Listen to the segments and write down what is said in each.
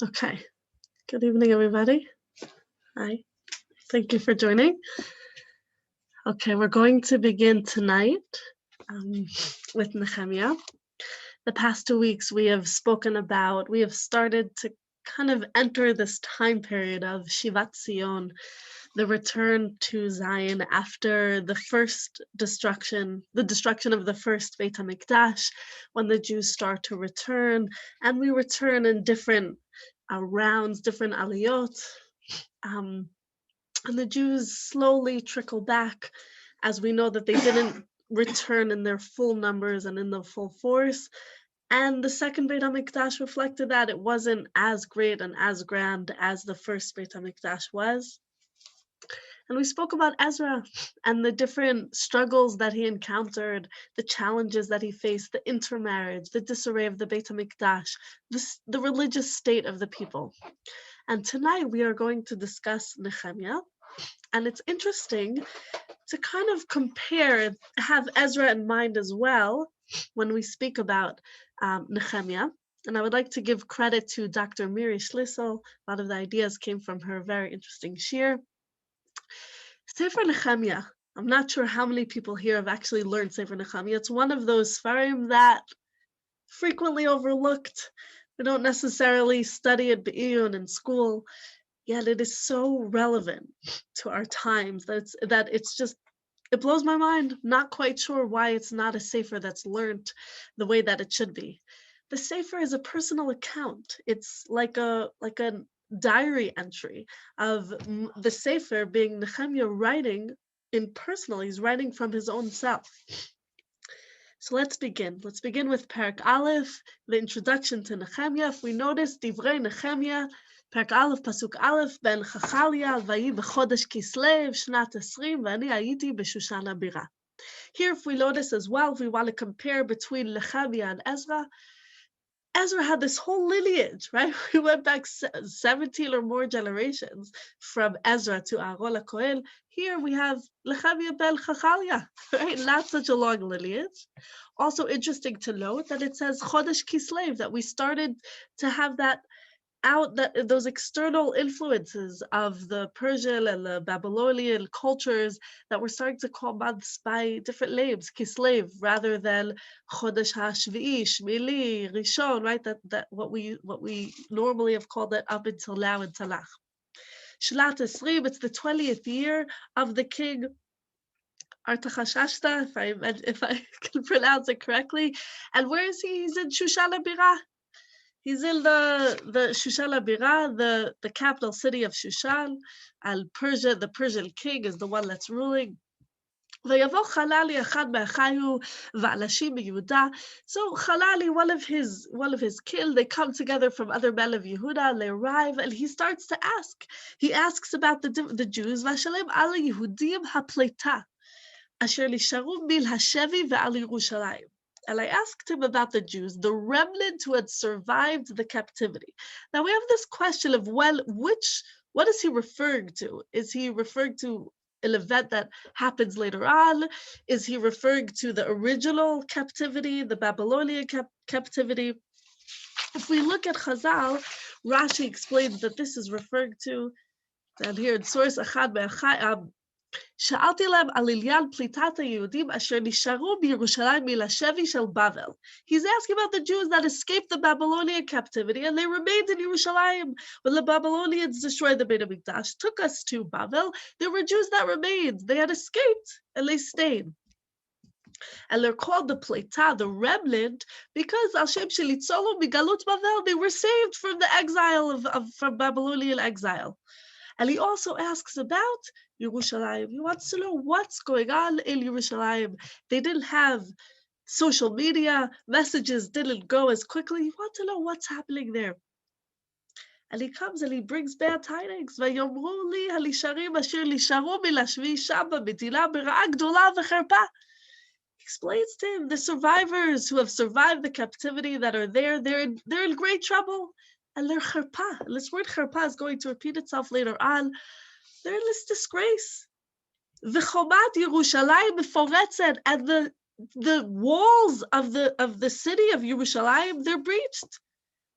Okay. Good evening, everybody. Hi. Thank you for joining. Okay, we're going to begin tonight with Nechemia. The past 2 weeks, we have started to kind of enter this time period of Shivat Zion, the return to Zion after the destruction of the first Beit HaMikdash, when the Jews start to return, and we return in different rounds, different aliyot. And the Jews slowly trickle back, as we know that they didn't return in their full numbers and in the full force. And the second Beit HaMikdash reflected that it wasn't as great and as grand as the first Beit HaMikdash was. And we spoke about Ezra and the different struggles that he encountered, the challenges that he faced, the intermarriage, the disarray of the Beit HaMikdash, the religious state of the people. And tonight we are going to discuss Nechemia. And it's interesting to kind of have Ezra in mind as well when we speak about Nechemia. And I would like to give credit to Dr. Miri Schlissel. A lot of the ideas came from her very interesting shir. Sefer Nechemia. I'm not sure how many people here have actually learned Sefer Nechemia. It's one of those Sfarim that frequently overlooked. We don't necessarily study it be'iyun in school, yet it is so relevant to our times that it blows my mind. Not quite sure why it's not a sefer that's learned the way that it should be. The sefer is a personal account. It's like a diary entry of the sefer being Nechemia writing in personal. He's writing from his own self. So let's begin. Let's begin with Perek Aleph, the introduction to Nechemia. If we notice, Divrei Nechemia, Perek Aleph, Pasuk Aleph, Ben Chachalia, Vayi b'chodesh Kislev, Shnat 20, V'ani hayiti b'Shushan Habira. Here, if we notice as well, if we want to compare between Nechemia and Ezra had this whole lineage, right? We went back 17 or more generations from Ezra to Aaron HaKohen. Here we have Nechemia ben Chachalia, right? Not such a long lineage. Also interesting to note that it says Chodesh Kislev, that we started to have those external influences of the Persian and the Babylonian cultures that we're starting to call months by different names, Kislev, rather than Chodesh HaShvi'i, Shmili, Rishon, right? That what we normally have called it up until now in Tanakh. Shnat 20, it's the 20th year of the king Artaxashta, if I can pronounce it correctly. And where is he? He's in Shushan HaBirah. He's in the Shushan HaBirah, the capital city of Shushan, and Persia. The Persian king is the one that's ruling. ויבוא חללי אחד מאחיו ואנשים מיהודה. So Halali, one of his kin, they come together from other men of Yehuda, and they arrive, and he starts to ask. He asks about the Jews. Vashalem al Yehudim hapleta, asher nisharu mil hashevi ve'al Yerushalayim. And I asked him about the Jews, the remnant who had survived the captivity. Now we have this question of what is he referring to? Is he referring to an event that happens later on? Is he referring to the original captivity, the Babylonian captivity? If we look at Chazal, Rashi explains that this is referring to, and here in source Achad Be'achai, שאלתי להם על עניין פליטת היהודים אשר נשארו בירושלים מלשבי של בבל. He's asking about the Jews that escaped the Babylonian captivity and they remained in Yerushalayim. When the Babylonians destroyed the Beit HaMikdash, took us to Babel, there were Jews that remained. They had escaped and they stayed. And they're called the Pleta, the remnant, because Al Shem Shelitzolu Migalut Bavel, they were saved from the exile from Babylonian exile. And he also asks about Yerushalayim. He wants to know what's going on in Yerushalayim. They didn't have social media, messages didn't go as quickly. He wants to know what's happening there. And he comes and he brings bad tidings. ויאמרו לי הלישרים אשר נשארו מלשבי שם במדינה ברעה גדולה וחרפה. He explains to him, the survivors who have survived the captivity that are there, they're in great trouble. And they're cherpa. This word cherpa is going to repeat itself later on. They're in this disgrace. V'chomat Yerushalayim meforetzet, and the walls of the city of Yerushalayim, they're breached.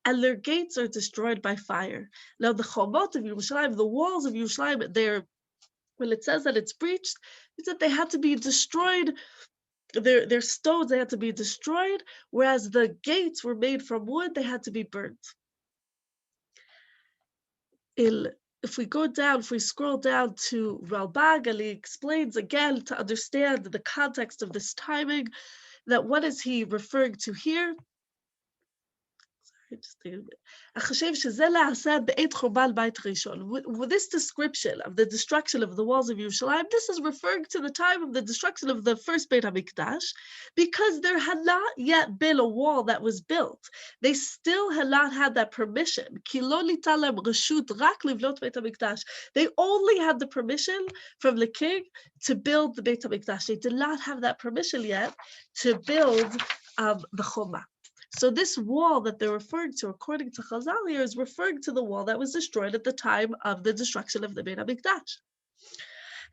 and their gates are destroyed by fire. Now the chomot of Yerushalayim, the walls of Yerushalayim, when it says that it's breached, it's that they had to be destroyed. Their stones, they had to be destroyed, whereas the gates were made from wood, they had to be burnt. If we scroll down to Ralbag, and he explains again to understand the context of this timing, that what is he referring to here? With this description of the destruction of the walls of Yerushalayim, this is referring to the time of the destruction of the first Beit HaMikdash, because there had not yet been a wall that was built. They still had not had that permission. They only had the permission from the king to build the Beit HaMikdash. They did not have that permission yet to build the Choma. So this wall that they're referring to, according to Chazal here, is referring to the wall that was destroyed at the time of the destruction of the Beit HaMikdash.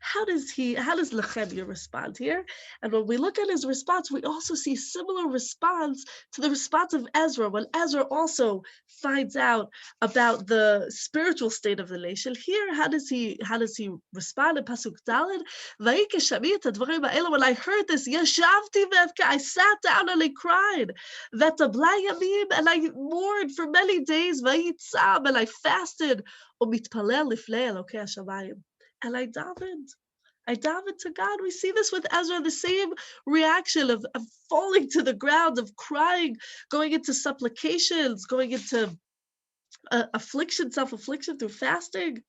How does Nechemia respond here? And when we look at his response, we also see similar response to the response of Ezra, when Ezra also finds out about the spiritual state of the nation. Here, how does he respond in Pasuk Daled? When I heard this, I sat down and I cried. And I mourned for many days, and I fasted. And I davened to God. We see this with Ezra, the same reaction of falling to the ground, of crying, going into supplications, going into affliction, self-affliction through fasting.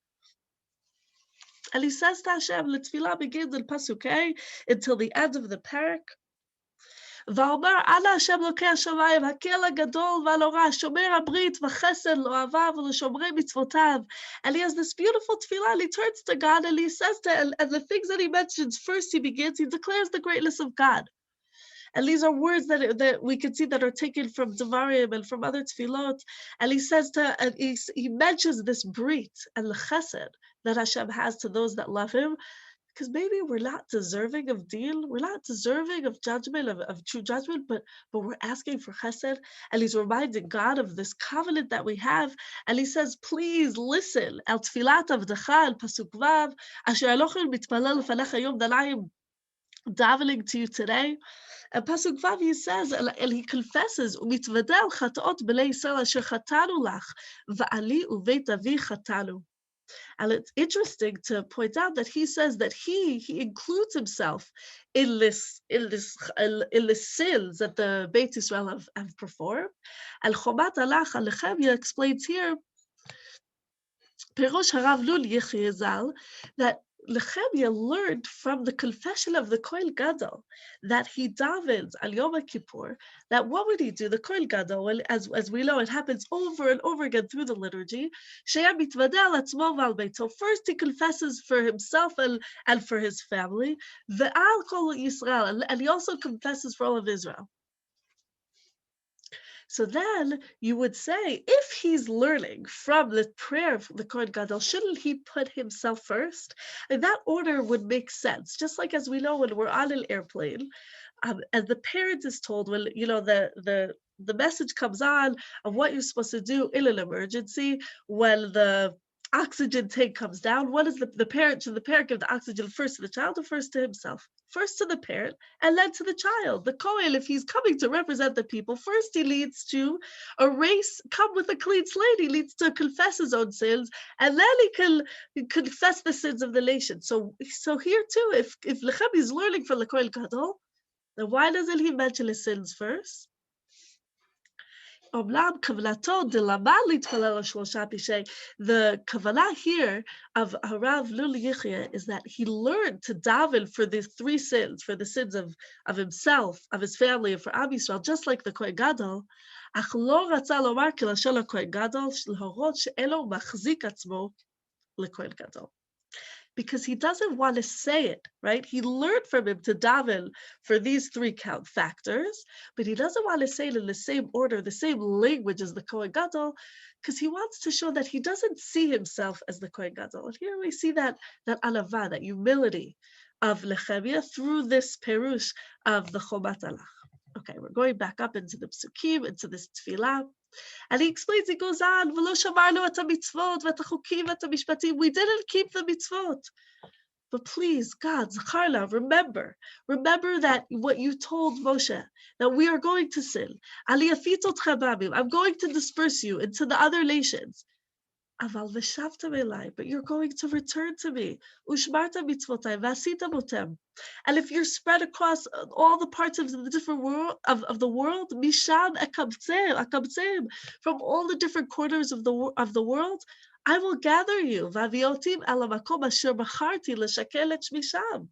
And he says to Hashem, the tefillah begins in Pasuk A until the end of the parak. ואומר, אנא השם אלוקי השמיים, הקל הגדול והנורא, שומר הברית וחסד לאוהביו ולשומרי מצוותיו. And he has this beautiful tefillah, and he turns to God, and he says and the things that he mentions, first he declares the greatness of God. And these are words that we can see that are taken from Devarim and from other tefillot. And he says he mentions this brit and the chesed that Hashem has to those that love him, because maybe we're not deserving of deen, we're not deserving of judgment, of true judgment, but we're asking for chesed, and he's reminding God of this covenant that we have, and he says, please listen, el tfilat avdecha, el pasuk vav, asher Elohim mitpalel lefanecha yom, that I am davening to you today. And pasuk vav, he says, and he confesses, umitvedel chataot b'nei Yisrael asher chatanu lach, va'ali uveit avi chatanu. And it's interesting to point out that he says that he includes himself in the sins that the Beit Yisrael have performed. And Chomat Alach Nechemia explains here, Pirush Harav Lul Yechie Zal, that Nechemia learned from the confession of the Kohen Gadol that he davens al Yom Kippur, that what would he do? The Kohen Gadol, as we know, it happens over and over again through the liturgy. First he confesses for himself and for his family, Ve'al Kol Yisrael, and he also confesses for all of Israel. So then you would say, if he's learning from the prayer of the Kohen Gadol, shouldn't he put himself first? And that order would make sense. Just like as we know when we're on an airplane, as the parent is told, when the message comes on of what you're supposed to do in an emergency, when the oxygen tank comes down, what is the parent? Should the parent give the oxygen first to the child or first to himself? First to the parent and then to the child. The Kohen, if he's coming to represent the people, first he needs to come with a clean slate. He needs to confess his own sins, and then he can confess the sins of the nation. So here too, if Nechemia is learning from the Kohen Gadol, then why doesn't he mention his sins first? The kavanah here of Harav Lul Yechia is that he learned to daven for these three sins, for the sins of himself, of his family, and for Am Yisrael, just like the Kohen Gadol. Ach lo ratza lomar k'lashon haKohen Gadol l'harot she'eno machzik atzmo leKohen Gadol. Because he doesn't want to say it, right? He learned from him to daven for these three count factors, but he doesn't want to say it in the same order, the same language as the Kohen Gadol, because he wants to show that he doesn't see himself as the Kohen Gadol. And here we see that anava, that humility of Nechemia through this perush of the Chomat Alach. Okay, we're going back up into the psukim, into this tefillah. And he explains, he goes on, "V'lo shamarnu et hamitzvot v'et hachukim v'et hamishpatim." We didn't keep the mitzvot. But please, God, Zacharla, remember that what you told Moshe, that we are going to sin. Ali afitot chabamim, I'm going to disperse you into the other nations. Aval v'shavtem elai, but you're going to return to me. Ushmarta mitzvotai v'asita motem. And if you're spread across all the parts of the different world of the world, misham akabtzem, from all the different corners of the world, I will gather you. Vaviotim alamakom asher bacharti l'shakel et shmisham.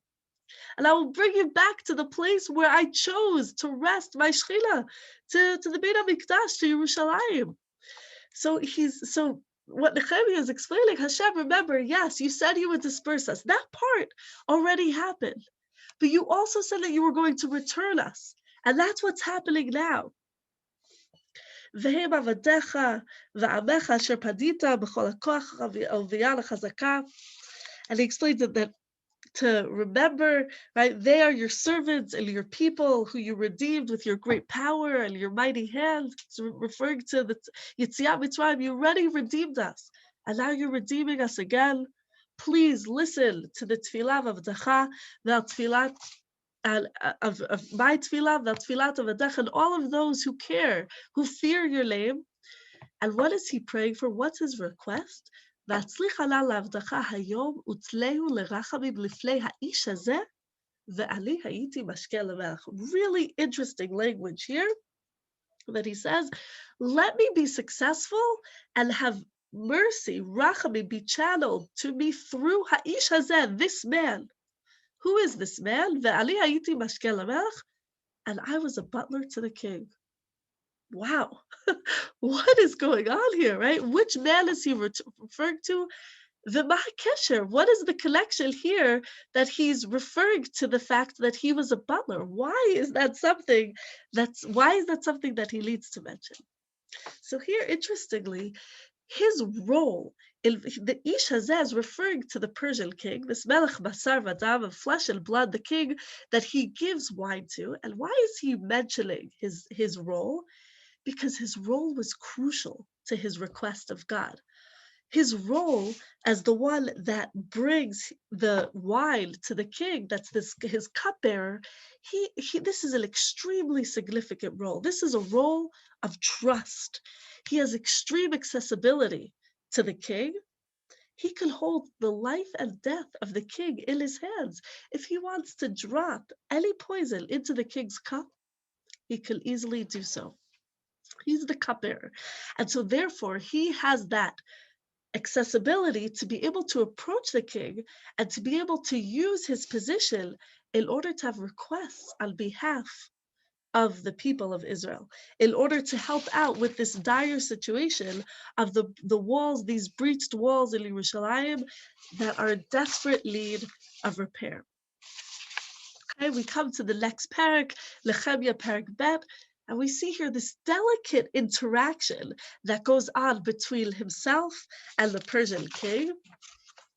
And I will bring you back to the place where I chose to rest my shechina, to the Beit HaMikdash, to Yerushalayim. So what Nechemia is explaining, Hashem, remember, yes, you said you would disperse us. That part already happened. But you also said that you were going to return us. And that's what's happening now. And he explains that to remember, right? They are your servants and your people who you redeemed with your great power and your mighty hand. So referring to the Yetziat Mitzrayim, you already redeemed us. And now you're redeeming us again. Please listen to the tefillah of Avdacha, the tefillah of my tefillah, the tefillah of Avdacha, and all of those who care, who fear your name. And what is he praying for? What's his request? והצליח עלה לעבדך היום ותלהו לרחמים לפני האיש הזה, ואני הייתי משקה למלך. Really interesting language here, that he says, let me be successful and have mercy, rachamim, be channeled to me through האיש הזה, this man. Who is this man? ואני הייתי משקה למלך, and I was a butler to the king. Wow, what is going on here, right? Which man is he referring to? V'ma hakesher? What is the connection here that he's referring to the fact that he was a butler? Why is that something that he needs to mention? So here, interestingly, his role, the Ish Hazeh is referring to the Persian king, this Melech Basar Vadam, of flesh and blood, the king that he gives wine to. And why is he mentioning his role? Because his role was crucial to his request of God. His role as the one that brings the wine to the king, that's his cupbearer, this is an extremely significant role. This is a role of trust. He has extreme accessibility to the king. He can hold the life and death of the king in his hands. If he wants to drop any poison into the king's cup, he can easily do so. He's the cupbearer. And so therefore, he has that accessibility to be able to approach the king and to be able to use his position in order to have requests on behalf of the people of Israel, in order to help out with this dire situation of the walls, these breached walls in Yerushalayim that are in desperate need of repair. Okay, we come to the next parak, Nechemia parak bet, and we see here this delicate interaction that goes on between himself and the Persian king.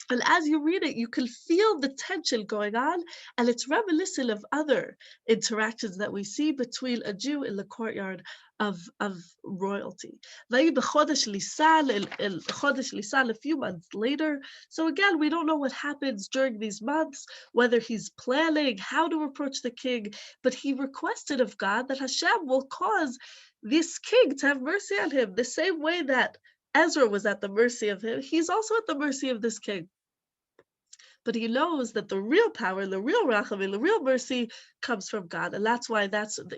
And as you read it, you can feel the tension going on, and it's reminiscent of other interactions that we see between a Jew in the courtyard of royalty. A few months later. So again, we don't know what happens during these months, whether he's planning how to approach the king, but he requested of God that Hashem will cause this king to have mercy on him, the same way that Ezra was at the mercy of him. He's also at the mercy of this king. But he knows that the real power, the real rachamim, the real mercy comes from God. And that's why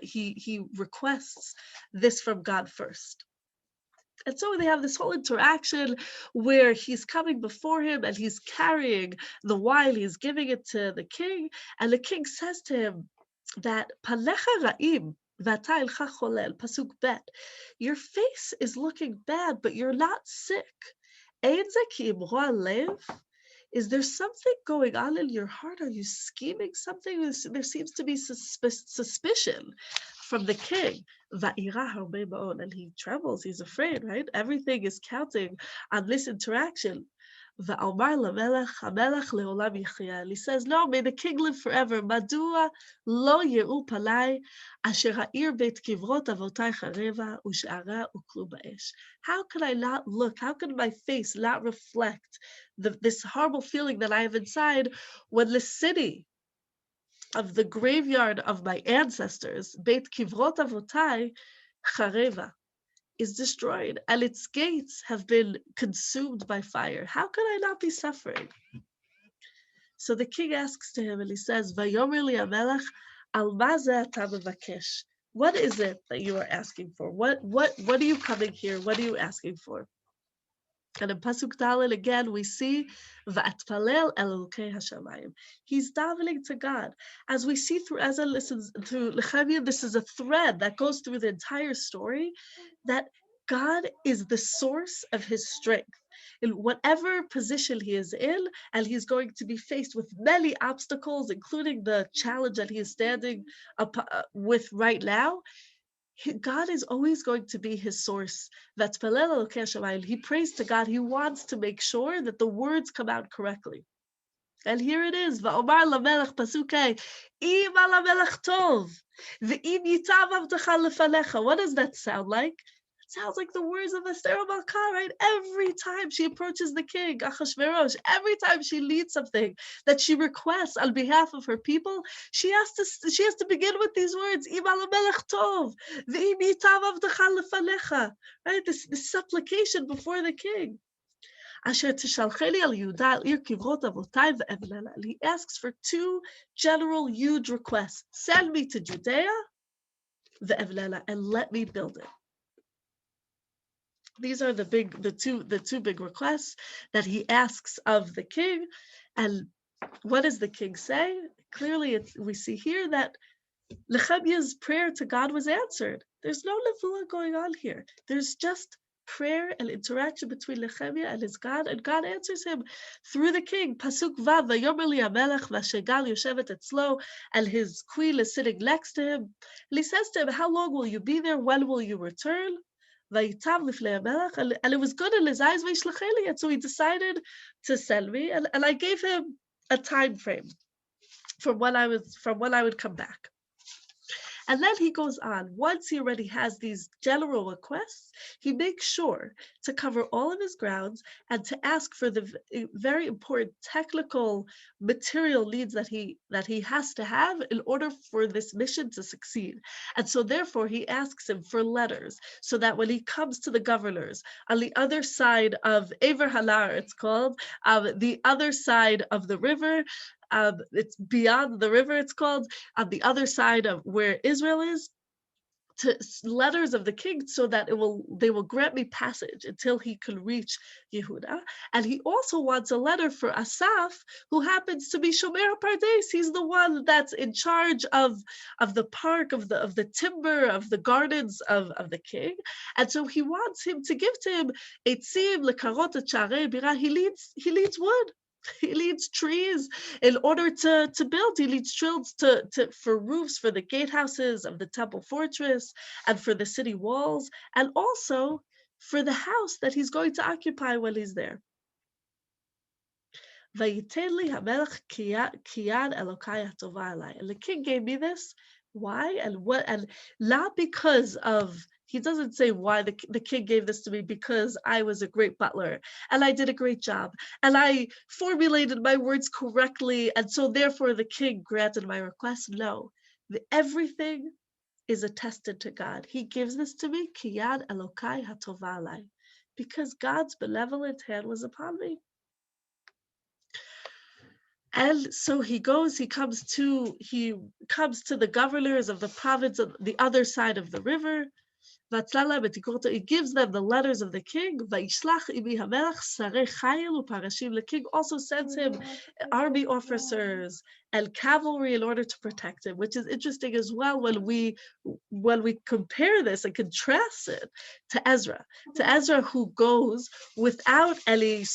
he requests this from God first. And so they have this whole interaction where he's coming before him and he's carrying the wine, he's giving it to the king, and the king says to him that Palecha ra'im, pasuk bet, your face is looking bad, but you're not sick. Is there something going on in your heart? Are you scheming something? There seems to be suspicion from the king. And he trembles, he's afraid, right? Everything is counting on this interaction. ואומר למלך, המלך לעולם יחיה. And he says, no, may the king live forever. מדוע לא יראו פניי, אשר העיר בית קברות אבותיי חרבה, ושערה וכלו באש. How could I not look? How could my face not reflect this horrible feeling that I have inside when the city of the graveyard of my ancestors, Beit Kivrot Avotai, Chareva, is destroyed, and its gates have been consumed by fire? How could I not be suffering? So the king asks to him, and he says, Vayomer li hamelech, al ma zeh ata mevakesh? What is it that you are asking for? What are you coming here? What are you asking for? And in Pasuk Daled again, we see Va'atpalel Elokei Hashamayim. He's davening to God. As we see through, as I listen to Nechemia, this is a thread that goes through the entire story, that God is the source of his strength. In whatever position he is in, and he's going to be faced with many obstacles, including the challenge that he is standing up with right now, God is always going to be his source. He prays to God. He wants to make sure that the words come out correctly. And here it is. Va'omar lamelech, pasuk Im alamelech tov, ve'im yitav avdecha lefanecha. What does that sound like? It sounds like the words of Esther Malka, right? Every time she approaches the king, Achashverosh, every time she leads something that she requests on behalf of her people, she has to begin with these words, Im alamelech tov, ve'im yitav avdecha lefanecha. Right? This supplication before the king. He asks for two general huge requests. Send me to Judea, and let me build it. These are the two big requests that he asks of the king. And what does the king say? Clearly, we see here that Nechemia's prayer to God was answered. There's no nevuah going on here. There's just prayer and interaction between Nechemia and his God, and God answers him through the king. Pasuk Vav, Vayomer li hamelech v'ashegal yoshevet etzlo, and his queen is sitting next to him. And he says to him, how long will you be there? When will you return? Vayitav lifnei hamelech, and it was good in his eyes, v'yishlacheli, and so he decided to send me, and I gave him a time frame from when I would come back. And then he goes on. Once he already has these general requests, he makes sure to cover all of his grounds and to ask for the very important technical material needs that he has to have in order for this mission to succeed. And so therefore he asks him for letters, so that when he comes to the governors on the other side of Ever Halar, it's called, the other side of the river, it's beyond the river, it's called, on the other side of where Israel is, to letters of the king, so that they will grant me passage until he can reach Yehuda. And he also wants a letter for Asaph, who happens to be Shomer Pardes. He's the one that's in charge of the park, of the timber, of the gardens of the king. And so he wants him to give to him Eitzim lekarot et sharei bira. He needs wood. He needs trees in order to build. He needs trees for roofs for the gatehouses of the temple fortress and for the city walls, and also for the house that he's going to occupy when he's there. And the king gave me this. Why and what? And not because of, he doesn't say why the king gave this to me because I was a great butler and I did a great job and I formulated my words correctly, and so therefore the king granted my request. No, everything is attested to God. He gives this to me, Kiyad Elokai Hatova Alai, because God's benevolent hand was upon me. And so he comes to the governors of the province of the other side of the river. He gives them the letters of the king. The king also sends him army officers and cavalry in order to protect him, which is interesting as well when we compare this and contrast it to Ezra, who goes without any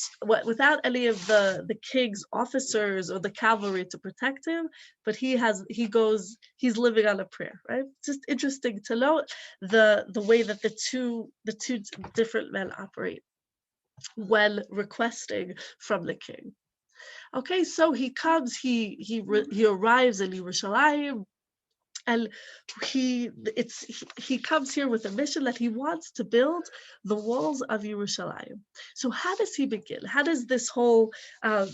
of the king's officers or the cavalry to protect him, but he's living on a prayer, right? Just interesting to note the way that the two different men operate. when requesting from the king. Okay, so he comes, he arrives in Yerushalayim, and he comes here with a mission that he wants to build the walls of Yerushalayim. So how does he begin? How does this whole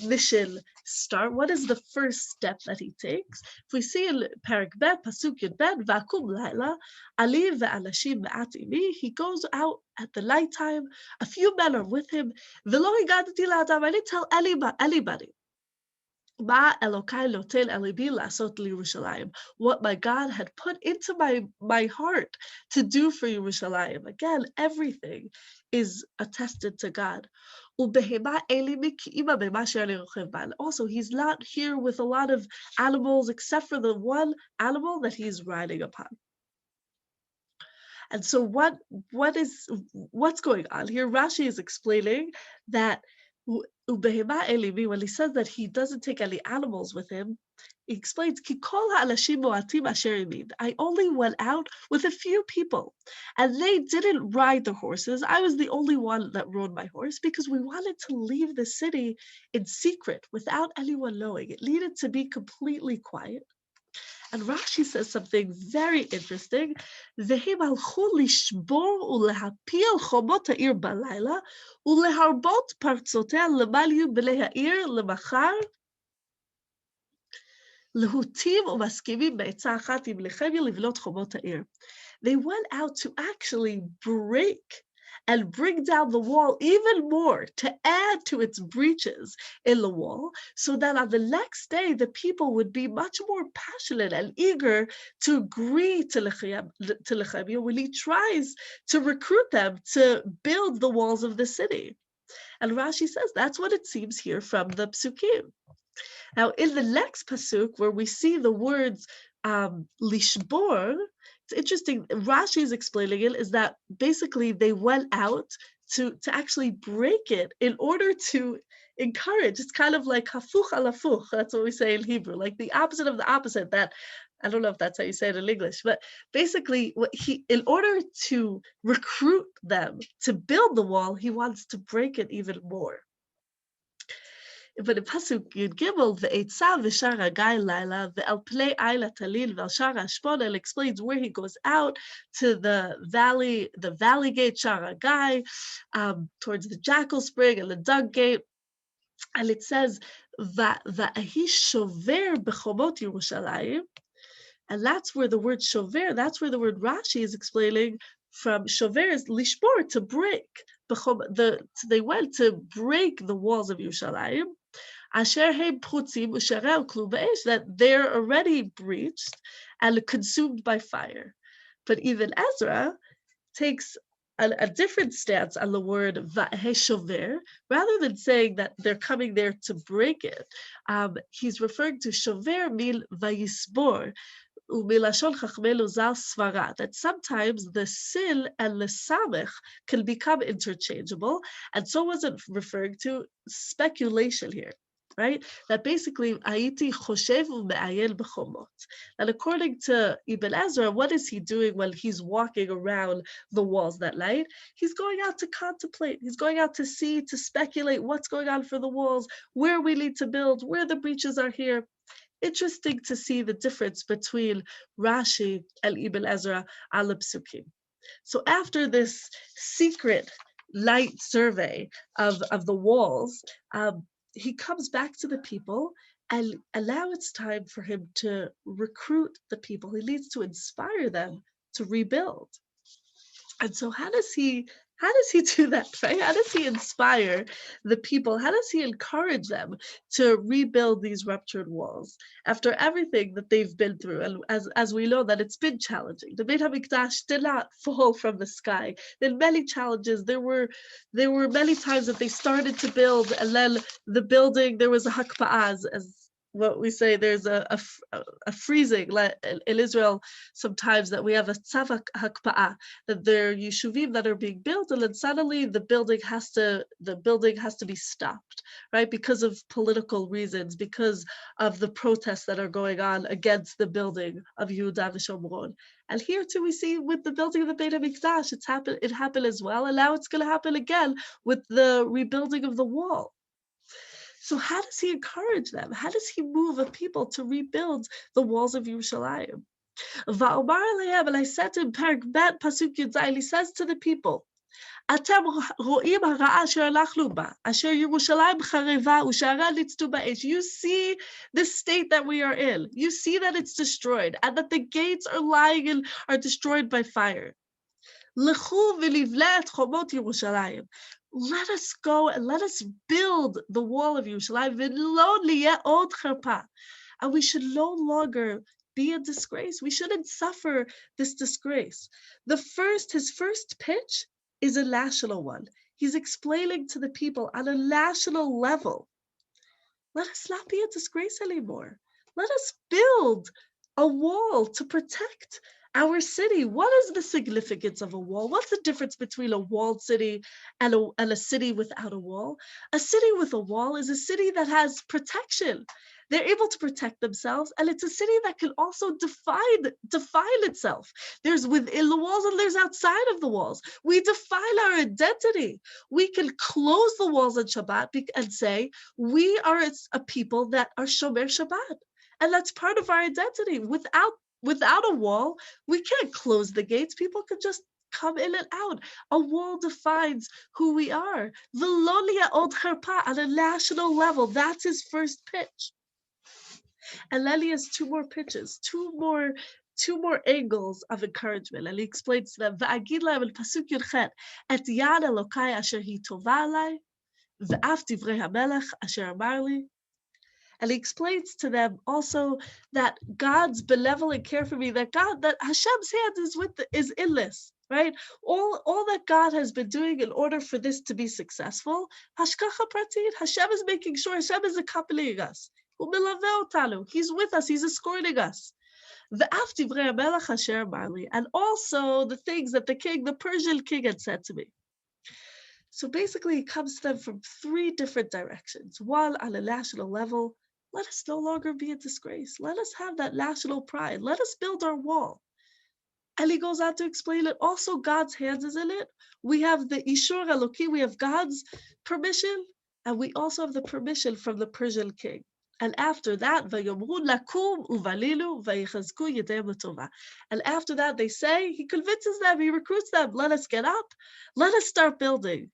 mission start? What is the first step that he takes? If we see in Parak Bet, Pasuk Yud Bet, Vakum Laila, Ali ve'anashim me'at imi, he goes out at the night time. A few men are with him. V'lo higadati la'adam, I didn't tell anybody. What my God had put into my heart to do for Yerushalayim. Again, everything is attested to God. Also, he's not here with a lot of animals except for the one animal that he's riding upon. And so what's going on here? Rashi is explaining that when he says that he doesn't take any animals with him, he explains, I only went out with a few people, and they didn't ride the horses. I was the only one that rode my horse because we wanted to leave the city in secret without anyone knowing. It needed to be completely quiet. And Rashi says something very interesting. והים הלכו לשבור ולהפיל חומות העיר בלילה, ולהרבות פרצותיה למעלה בני העיר למחר, להוטים ומסכימים בעצה אחת עם נחמיה לבנות חומות העיר. They went out to actually break and bring down the wall even more to add to its breaches in the wall, so that on the next day the people would be much more passionate and eager to agree to Nechemia when he tries to recruit them to build the walls of the city. And Rashi says that's what it seems here from the psukim. Now, in the next pasuk, where we see the words lishbor, it's interesting. Rashi is explaining it is that basically they went out to actually break it in order to encourage. It's kind of like hafuch al hafuch. That's what we say in Hebrew, like the opposite of the opposite. That I don't know if that's how you say it in English, but basically, in order to recruit them to build the wall, he wants to break it even more. But in Pasuk Yud Gimel, ve'etzav v'shar hagai laila ve'al pnei ayla talil ve'al shar hashponel, explains where he goes out to the valley gate shar hagai, towards the jackal spring and the dug gate, and it says va'ahi shover b'chomot Yerushalayim, and that's where the word shover, that's where the word Rashi is explaining from. Shover is lishbor, to break. They went to break the walls of Yerushalayim. That they're already breached and consumed by fire. But even Ezra takes a different stance on the word va'he. Rather than saying that they're coming there to break it, he's referring to shover mil vayisbor. That sometimes the sin and the samech can become interchangeable, and so wasn't referring to speculation here, right? That basically, Haiti choshev u'me'ayen b'chomot. And according to Ibn Ezra, what is he doing when he's walking around the walls that night? He's going out to contemplate. He's going out to see, to speculate what's going on for the walls, where we need to build, where the breaches are here. Interesting to see the difference between Rashi and Ibn Ezra al Psukim. So after this secret light survey of the walls, he comes back to the people, and now it's time for him to recruit the people. He needs to inspire them to rebuild. And so how does he do that, right? How does he inspire the people? How does he encourage them to rebuild these ruptured walls after everything that they've been through? And as we know that it's been challenging. The Beit HaMikdash did not fall from the sky. There were many challenges. There were many times that they started to build, and then the building, there was a hakpa'az, as what we say, there's a freezing in Israel sometimes, that we have a tzava hakpa'ah, that there are yeshuvim that are being built, and then suddenly the building has to be stopped, right? Because of political reasons, because of the protests that are going on against the building of Yehuda v'Shomron. And here too, we see with the building of the Beit HaMikdash, it happened as well, and now it's going to happen again with the rebuilding of the wall. So how does he encourage them? How does he move a people to rebuild the walls of Yerushalayim? Va'omar alayhem, and I said to him, Perek Bet, Pasuk Yud Zayin, he says to the people, Atem ro'im hara'a asher halachnu ba, asher Yerushalayim chareva u'sha'ara nitztu ba'esh. You see the state that we are in. You see that it's destroyed, and that the gates are lying and are destroyed by fire. Lechu v'livle et chomot Yerushalayim. Let us go and let us build the wall of Yerushalayim. V'lo niyeh od cherpa. And we should no longer be a disgrace. We shouldn't suffer this disgrace. His first pitch is a national one. He's explaining to the people on a national level, let us not be a disgrace anymore. Let us build a wall to protect our city. What is the significance of a wall? What's the difference between a walled city and a city without a wall? A city with a wall is a city that has protection. They're able to protect themselves, and it's a city that can also define itself. There's within the walls and there's outside of the walls. We define our identity. We can close the walls on Shabbat and say, we are a people that are Shomer Shabbat. And that's part of our identity. Without a wall, we can't close the gates. People could just come in and out. A wall defines who we are. V'lo niyeh od cherpa, on a national level. That's his first pitch. And then he has two more pitches, two more angles of encouragement. And he explains to them, V'agid lahem el pasuk Yud et yad Elokai asher hi tova alai, v'af divrei hamelech asher amar li. And he explains to them also that God's benevolent care for me, that Hashem's hand is in this, right? All that God has been doing in order for this to be successful, hashgacha pratit, Hashem is making sure, Hashem is accompanying us. He's with us, he's escorting us. And also the things that the Persian king had said to me. So basically, it comes to them from three different directions. One, on a national level, let us no longer be a disgrace. Let us have that national pride. Let us build our wall. And he goes on to explain it. Also, God's hands is in it. We have the Ishur Eloki, we have God's permission, and we also have the permission from the Persian king. And after that, and after that, they say, he convinces them, he recruits them, let us get up, let us start building.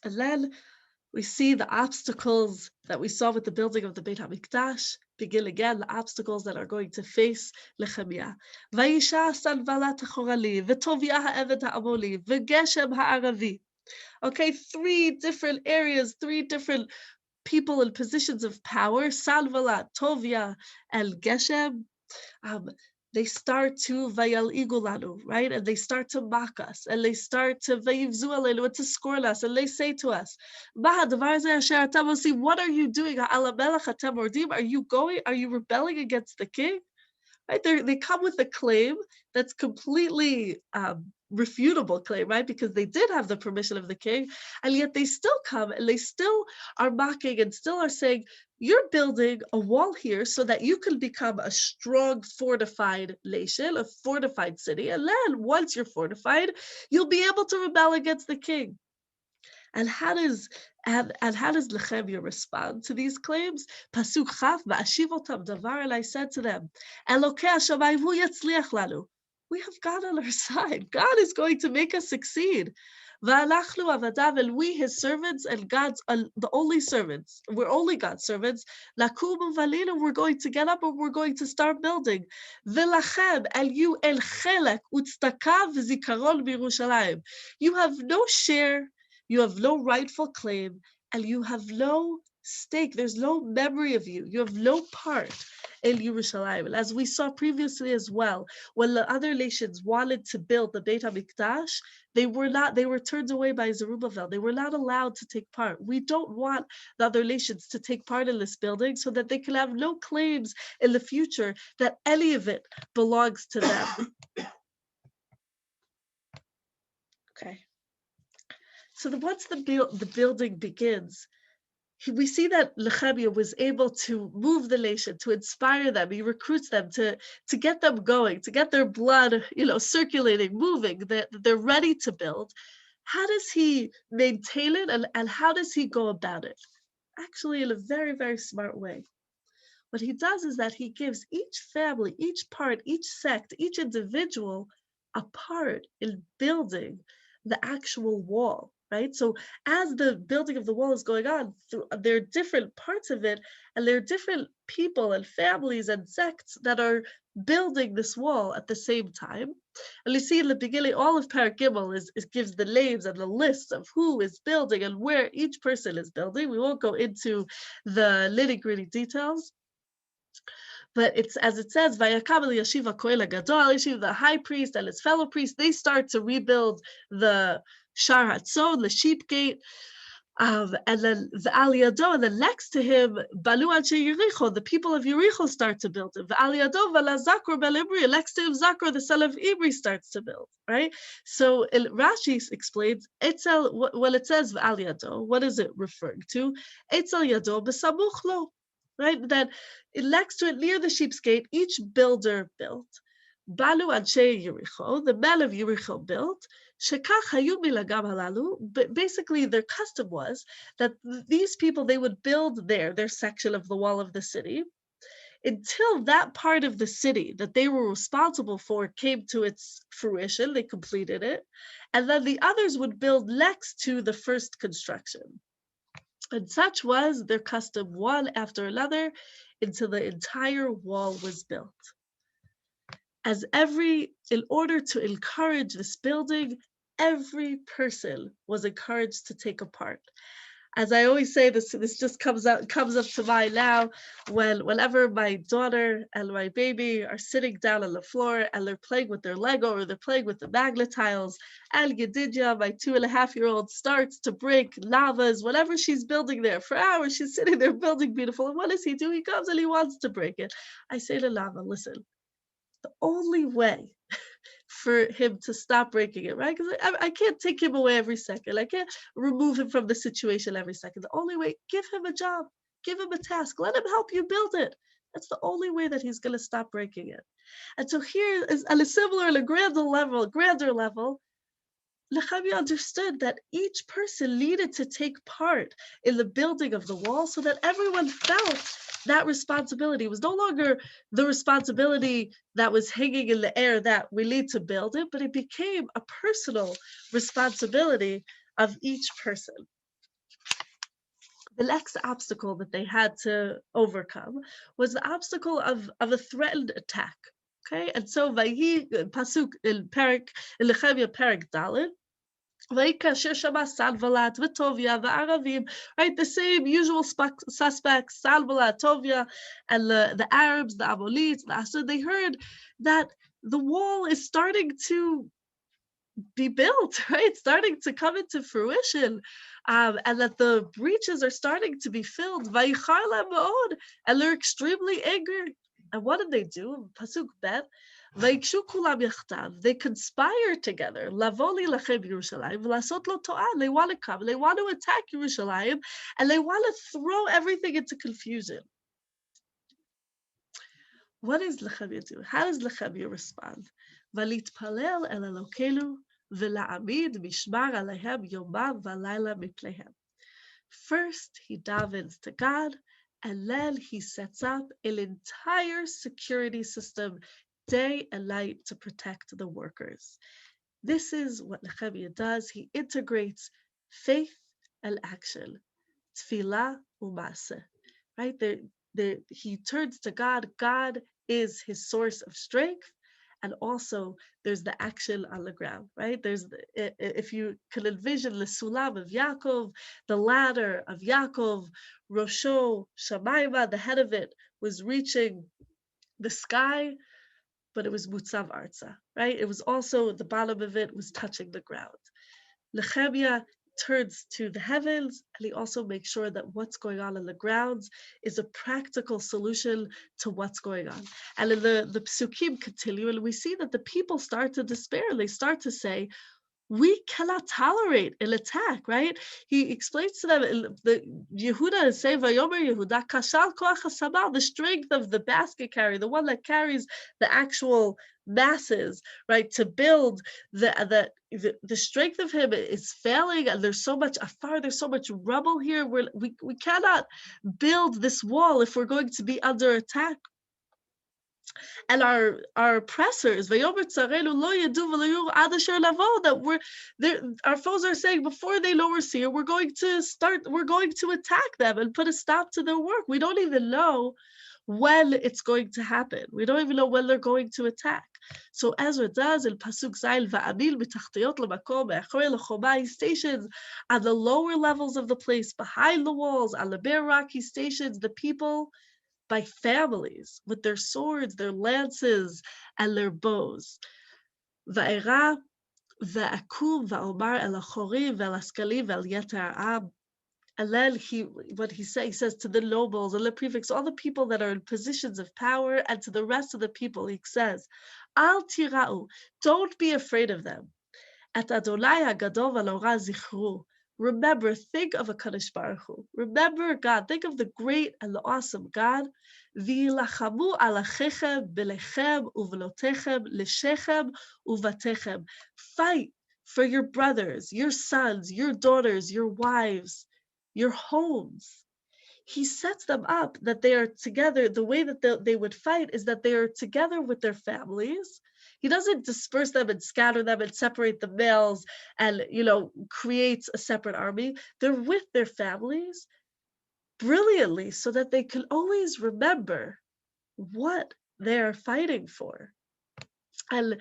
And then we see the obstacles that we saw with the building of the Beit HaMikdash begin again, the obstacles that are going to face Nechemia. Okay, three different areas, three different people in positions of power, Sanballat, Tovia, and Geshem. They start to vayal igulanu, right? And they start to mock us, and they start to vayivzu alenu, and to scorn us, and they say to us, what are you doing? Are you rebelling against the king? Right? They come with a claim that's completely refutable claim, right? Because they did have the permission of the king, and yet they still come and they still are mocking and still are saying, you're building a wall here so that you can become a strong, fortified nation, a fortified city, and then once you're fortified, you'll be able to rebel against the king. And how does Nechemia respond to these claims? Pasuk Chaf, Va'ashiv otam davar, and I said to them, Elokei hashamayim hu yatzliach lanu. We have God on our side. God is going to make us succeed. Va'anachnu avadav, and we, his servants, and God's the only servants. We're only God's servants. Lakum uvalinu, we're going to get up and we're going to start building. V'lachem, and you el chelek utztaka v'zikaron b'Yerushalayim. You have no share. You have no rightful claim, and you have no stake, there's no memory of you. You have no part in Yerushalayim. As we saw previously as well, when the other nations wanted to build the Beit HaMikdash, they were turned away by Zerubbabel. They were not allowed to take part. We don't want the other nations to take part in this building so that they can have no claims in the future that any of it belongs to them. Okay. So once the building begins, we see that Nechemia was able to move the nation, to inspire them. He recruits them to get them going, to get their blood, circulating, moving, that they're ready to build. How does he maintain it, and how does he go about it? Actually, in a very, very smart way. What he does is that he gives each family, each part, each sect, each individual a part in building the actual wall, right? So as the building of the wall is going on, there are different parts of it, and there are different people and families and sects that are building this wall at the same time. And you see in the beginning, all of Parak Gimel is gives the names and the list of who is building and where each person is building. We won't go into the nitty-gritty details. But it's as it says, Vayakam el Yeshiva Kohen Gadol, Yeshiva, the high priest and his fellow priests, they start to rebuild the Shar Hatzon, the sheep gate. And then the Aliyado, and then next to him, Balu Anshe Yericho, the people of Yericho start to build it. The Aliyado, Vala Zakor Bel Ibri, next to him, Zakor, the son of Ibri, starts to build, right? So Rashi explains, Etzel, when it says Aliyado, what is it referring to? Etzel Yado Besamuchlo, right? That next to it, near the sheep's gate, each builder built. Balu Anshe Yericho, the men of Yericho built. But basically their custom was that these people, they would build their section of the wall of the city until that part of the city that they were responsible for came to its fruition, they completed it, and then the others would build next to the first construction. And such was their custom, one after another, until the entire wall was built. In order to encourage this building, every person was encouraged to take a part. As I always say, this just comes up to mind now, whenever my daughter and my baby are sitting down on the floor and they're playing with their Lego or they're playing with the magnet tiles, and Yedidya, my 2.5-year-old, starts to break lavas, whatever she's building there. For hours, she's sitting there building beautiful. And what does he do? He comes and he wants to break it. I say to Lava, listen, the only way for him to stop breaking it, right? Because I can't take him away every second. I can't remove him from the situation every second. The only way, give him a job, give him a task, let him help you build it. That's the only way that he's going to stop breaking it. And so here is on a similar and a grander level, Nechemia understood that each person needed to take part in the building of the wall so that everyone felt that responsibility. It was no longer the responsibility that was hanging in the air that we need to build it, but it became a personal responsibility of each person. The next obstacle that they had to overcome was the obstacle of a threatened attack. Okay, and so Vayhi Pasuk in Nechemia Perek Dalet, right, the same usual suspects, Sanballat, Tovia, and the Arabs, the Ammonites, so they heard that the wall is starting to be built, right? Starting to come into fruition, and that the breaches are starting to be filled. And they're extremely angry. And what did they do? Pasuk Bet. They conspire together. They want to come, they want to attack Yerushalayim, and they want to throw everything into confusion. What does Nechemia do? How does Nechemia respond? Valitpalel el Elokeinu v'la'amid mishmar alehem yomam v'layla mipnehem. First, he davens to God, and then he sets up an entire security system day and night to protect the workers. This is what Nechemia does. He integrates faith and action, tefillah u'maseh, right? He turns to God. God is his source of strength, and also there's the action on the ground, right? If you can envision the sulam of Yaakov, the ladder of Yaakov, Rosho, Shamayma, the head of it was reaching the sky, but it was Mutzav Arza, right? It was also, the bottom of it was touching the ground. Nechemia turns to the heavens, and he also makes sure that what's going on in the grounds is a practical solution to what's going on. And in the psukim continue, and we see that the people start to despair. They start to say, we cannot tolerate an attack, right? He explains to them, the Yehuda is saying, Vayomer Yehuda, Kashal Koach HaSabal, the strength of the basket carrier, the one that carries the actual masses, right? To build the strength of him is failing, and there's so much afar, there's so much rubble here. We cannot build this wall if we're going to be under attack. And our oppressors, that we're there, our foes are saying before they know we're here, we're going to attack them and put a stop to their work. We don't even know when it's going to happen. We don't even know when they're going to attack. So Ezra does in Pasuk Zayin, Va'amil b'tachtiyot l'makom me'achorei l'choma, he stations on the lower levels of the place, behind the walls, on the bare rock, he stations the people by families with their swords, their lances, and their bows. Va'era va'akum va'omar el achorim ve'el askalim ve'el yeter ha'am. And then he says to the nobles and the prefects, all the people that are in positions of power, and to the rest of the people, he says, Al tira'u, don't be afraid of them. Et Adonai HaGadol v'Hanora zichru. Remember, think of a Kadosh Baruch Hu. Remember God. Think of the great and the awesome God. V'yilachamu alachechem belechem uvlotechem leshechem uvatechem. Fight for your brothers, your sons, your daughters, your wives, your homes. He sets them up that they are together. The way that they would fight is that they are together with their families. He doesn't disperse them and scatter them and separate the males and, creates a separate army. They're with their families brilliantly so that they can always remember what they're fighting for. And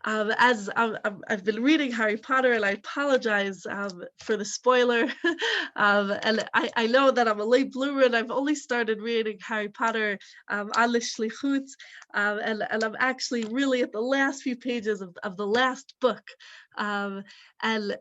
as I've been reading Harry Potter, and I apologize for the spoiler, and I know that I'm a late bloomer, and I've only started reading Harry Potter on the Shlichut, and I'm actually really at the last few pages of the last book, and in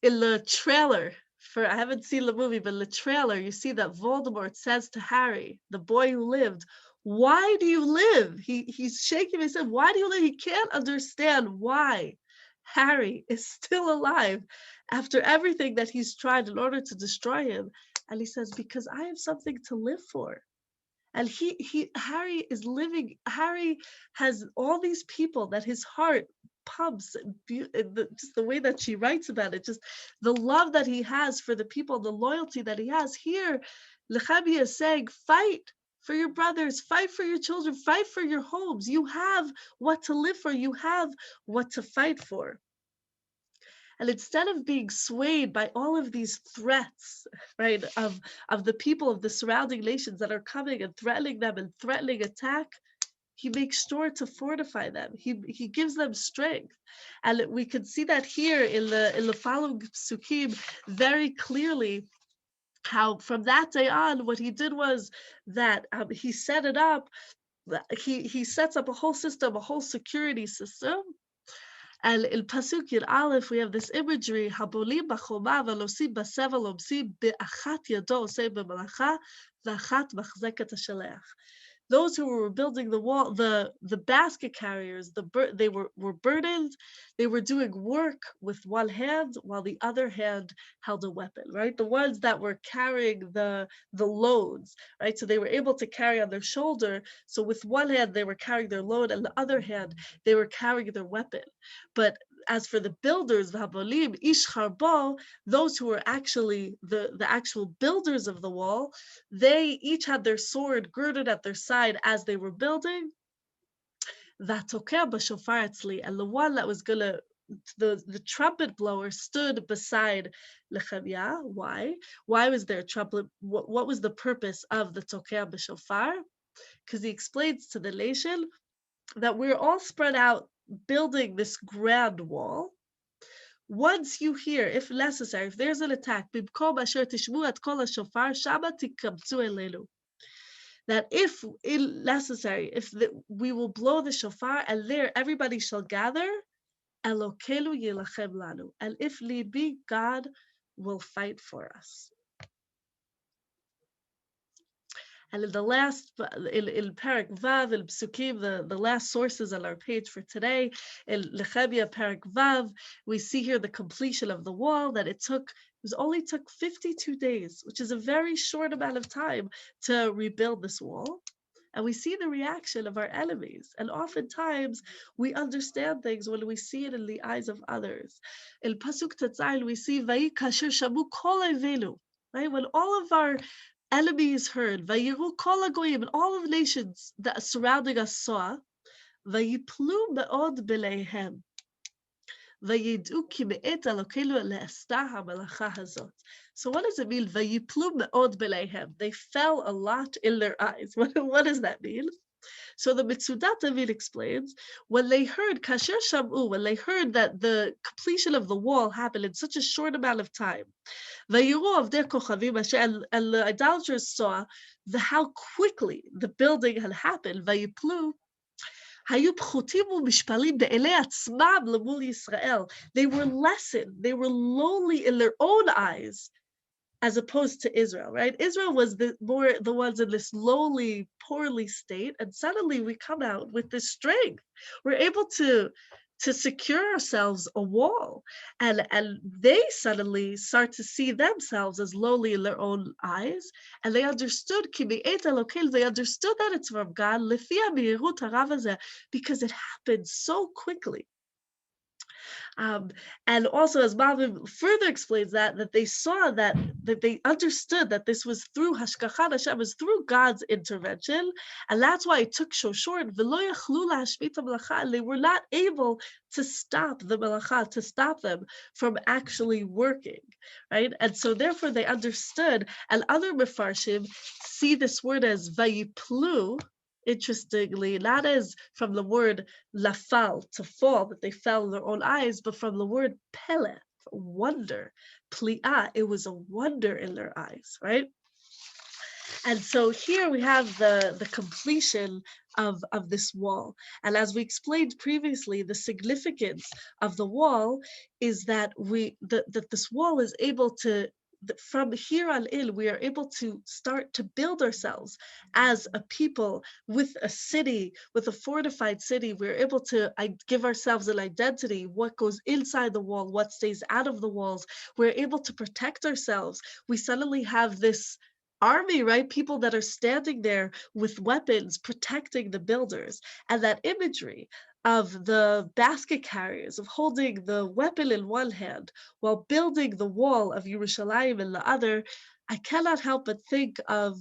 the trailer. I haven't seen the movie, but in the trailer, you see that Voldemort says to Harry, the boy who lived, why do you live? He's shaking his head. Why do you live? He can't understand why Harry is still alive after everything that he's tried in order to destroy him. And he says, because I have something to live for. And Harry is living. Harry has all these people that his heart pumps, just the way that she writes about it, just the love that he has for the people, the loyalty that he has. Here, Nechemia is saying, fight for your brothers, fight for your children, fight for your homes. You have what to live for. You have what to fight for. And instead of being swayed by all of these threats, right, of the people of the surrounding nations that are coming and threatening them and threatening attack, he makes sure to fortify them. He gives them strength. And we can see that here in the following psukim very clearly, how from that day on, what he did was that he set it up. He sets up a whole system, a whole security system. And in Pasuk Yud Aleph, we have this imagery, Habolim b'choma v'losim b'sevel omsim be'achat yado osei b'malacha v'achat machzeket hashaleach. Those who were building the wall, the basket carriers, they were burdened. They were doing work with one hand while the other hand held a weapon, right? The ones that were carrying the loads, right? So they were able to carry on their shoulder. So with one hand, they were carrying their load, and the other hand, they were carrying their weapon. But as for the builders, v'habolim ish charbo, those who were actually the actual builders of the wall, they each had their sword girded at their side as they were building. V'atokeh b'shofar etzli, and the one that was gonna, the trumpet blower stood beside Nechemia. Why? Why was there a trumpet? What was the purpose of the tokeh b'shofar? because he explains to the nation that we're all spread out building this grand wall. Once you hear, if necessary, if there's an attack, במקום אשר תשמעו את קול השופר, שמה תקבצו אלינו. That if necessary, we will blow the shofar, and there everybody shall gather, Elokelu yilachem lanu. And if need be, God will fight for us. And in the last, in Parak Vav, in Psukim, the last sources on our page for today, in Nechemia Parak Vav, we see here the completion of the wall, that it only took 52 days, which is a very short amount of time to rebuild this wall. And we see the reaction of our enemies. And oftentimes we understand things when we see it in the eyes of others. In Pasuk Tetzayin, we see, Vayi kasher shamu kol oivenu, right? When all of our enemies heard, Vayiru kol hagoyim, and all of the nations that surrounding us saw, Vayiplu me'od beleihem, Vayid'u ki me'et Elokeinu le'asta ha'melacha hazot. So what does it mean? Vayiplu me'od beleihem. They fell a lot in their eyes. What does that mean? So the Mitzudat David explains, when they heard kasher shamu, when they heard that the completion of the wall happened in such a short amount of time, Vayiru of their kochavim, and the idolaters saw how quickly the building had happened. Vayiplu. They were lessened, they were lowly in their own eyes, as opposed to Israel, right? Israel was the ones in this lowly, poorly state, and suddenly we come out with this strength. We're able to secure ourselves a wall, and they suddenly start to see themselves as lowly in their own eyes, and they understood they understood that it's from God, because it happened so quickly. And also, as Malvin further explains that they saw that they understood that this was through Hashkachat Hashem, was through God's intervention, and that's why it took so short. And they were not able to stop the melacha, to stop them from actually working, right? And so therefore they understood, and other mefarshim see this word as vayiplu, interestingly, not as from the word lafal, to fall, that they fell in their own eyes, but from the word pele, wonder, pli'ah, it was a wonder in their eyes, right? And so here we have the completion of this wall. And as we explained previously, the significance of the wall is that that this wall is able to, from here on in, we are able to start to build ourselves as a people with a city, with a fortified city. We're able to give ourselves an identity, what goes inside the wall, what stays out of the walls. We're able to protect ourselves. We suddenly have this army, right? People that are standing there with weapons protecting the builders. And that imagery of the basket carriers, of holding the weapon in one hand while building the wall of Yerushalayim in the other, I cannot help but think of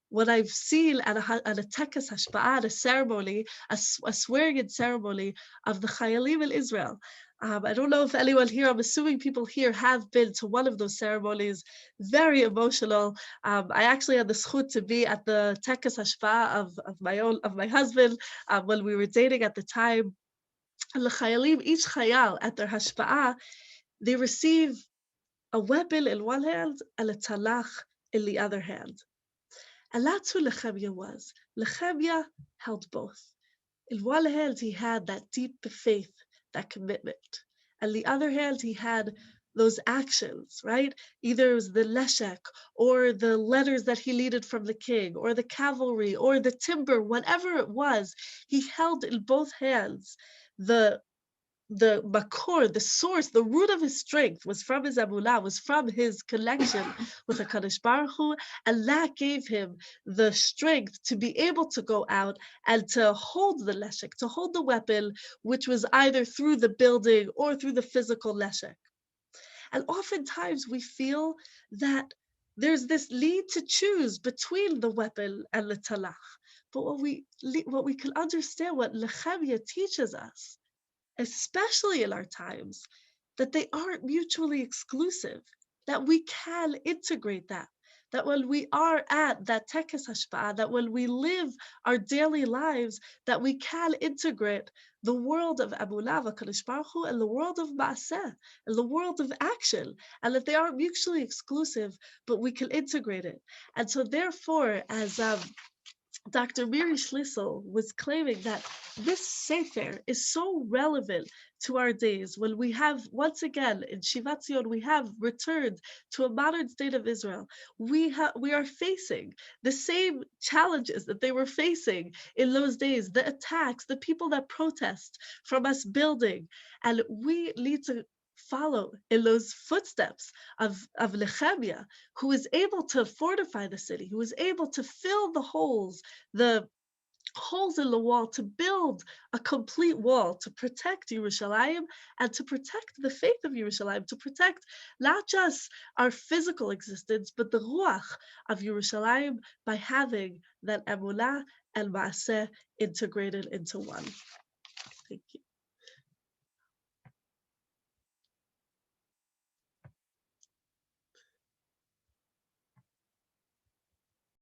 what I've seen at a tekes hashpa'ah, a ceremony, a swearing-in ceremony of the Chayalim in Israel. I don't know if anyone here, I'm assuming people here have been to one of those ceremonies, very emotional. I actually had the zchut to be at the tekes hashpa'ah of my husband when we were dating at the time. And the chayalim, each chayal at their hashpa'ah, they receive a weapon in one hand and a talach in the other hand. And that's who Nechemia was. Nechemia held both. In one hand, he had that deep faith, that commitment. And the other hand, he had those actions, right? Either it was the leshek, or the letters that he needed from the king, or the cavalry, or the timber, whatever it was, he held in both hands the makor, the source, the root of his strength was from his emunah, was from his connection with the Kadosh Baruch Hu, and that gave him the strength to be able to go out and to hold the leshek, to hold the weapon, which was either through the building or through the physical leshek. And oftentimes we feel that there's this need to choose between the weapon and the talach. But what we can understand, what Nechemia teaches us, especially in our times, that they aren't mutually exclusive, that we can integrate that that when we are at that tekes hashpa'ah, that when we live our daily lives, that we can integrate the world of Abulah, Kadosh Baruch Hu, and the world of Ma'aseh, and the world of action, and that they aren't mutually exclusive, but we can integrate it. And so, therefore, as Dr. Miri Schlissel was claiming that this Sefer is so relevant to our days when we have, once again, in Shivat Zion, we have returned to a modern state of Israel. We are facing the same challenges that they were facing in those days, the attacks, the people that protest from us building. And we need to follow in those footsteps of Nechemia, who is able to fortify the city, who is able to fill the holes in the wall, to build a complete wall to protect Yerushalayim and to protect the faith of Yerushalayim, to protect not just our physical existence, but the ruach of Yerushalayim by having that emunah and maaseh integrated into one. Thank you.